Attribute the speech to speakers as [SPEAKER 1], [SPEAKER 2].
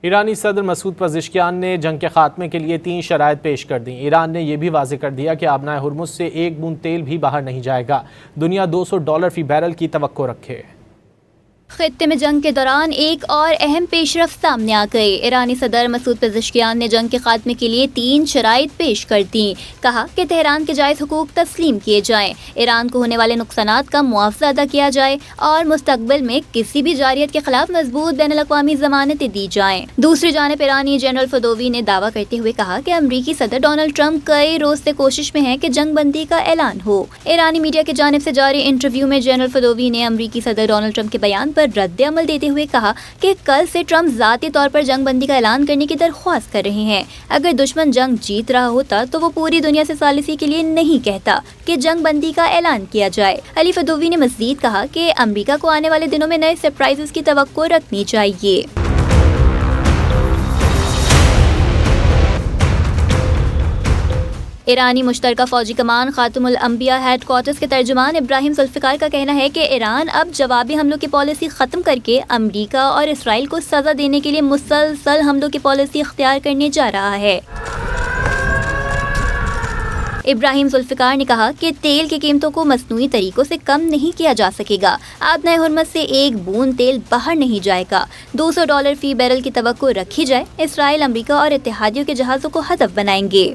[SPEAKER 1] ایرانی صدر Masoud Pezeshkian نے جنگ کے خاتمے کے لیے 3 شرائط پیش کر دیں۔ ایران نے یہ بھی واضح کر دیا کہ آبنائے ہرمز سے ایک بوند تیل بھی باہر نہیں جائے گا۔ دنیا $200 فی بیرل کی توقع رکھے۔
[SPEAKER 2] خطے میں جنگ کے دوران ایک اور اہم پیش رفت سامنے آ گئی۔ ایرانی صدر مسعود پزشکیان نے جنگ کے خاتمے کے لیے 3 شرائط پیش کر دیں۔ کہا کہ تہران کے جائز حقوق تسلیم کیے جائیں، ایران کو ہونے والے نقصانات کا معاوضہ ادا کیا جائے اور مستقبل میں کسی بھی جارحیت کے خلاف مضبوط بین الاقوامی ضمانتیں دی جائیں۔ دوسری جانب ایرانی جنرل فدوی نے دعویٰ کرتے ہوئے کہا کہ امریکی صدر ڈونلڈ ٹرمپ کئی روز سے کوشش میں ہیں کہ جنگ بندی کا اعلان ہو۔ ایرانی میڈیا کی جانب سے جاری انٹرویو میں جنرل فدوی نے امریکی صدر ڈونلڈ ٹرمپ کے بیان پر رد عمل دیتے ہوئے کہا کہ کل سے ٹرمپ ذاتی طور پر جنگ بندی کا اعلان کرنے کی درخواست کر رہے ہیں۔ اگر دشمن جنگ جیت رہا ہوتا تو وہ پوری دنیا سے ثالثی کے لیے نہیں کہتا کہ جنگ بندی کا اعلان کیا جائے۔ علی فدوی نے مزید کہا کہ امریکہ کو آنے والے دنوں میں نئے سرپرائزز کی توقع رکھنی چاہیے۔ ایرانی مشترکہ فوجی کمان خاتم الانبیاء ہیڈ کوارٹرز کے ترجمان ابراہیم ذوالفقار کا کہنا ہے کہ ایران اب جوابی حملوں کی پالیسی ختم کر کے امریکہ اور اسرائیل کو سزا دینے کے لیے مسلسل حملوں کی پالیسی اختیار کرنے جا رہا ہے۔ ابراہیم ذوالفقار نے کہا کہ تیل کی قیمتوں کو مصنوعی طریقوں سے کم نہیں کیا جا سکے گا۔ آبنائے ہرمز سے ایک بوند تیل باہر نہیں جائے گا۔ $200 فی بیرل کی توقع رکھی جائے۔ اسرائیل، امریکہ اور اتحادیوں کے جہازوں کو ہدف بنائیں گے۔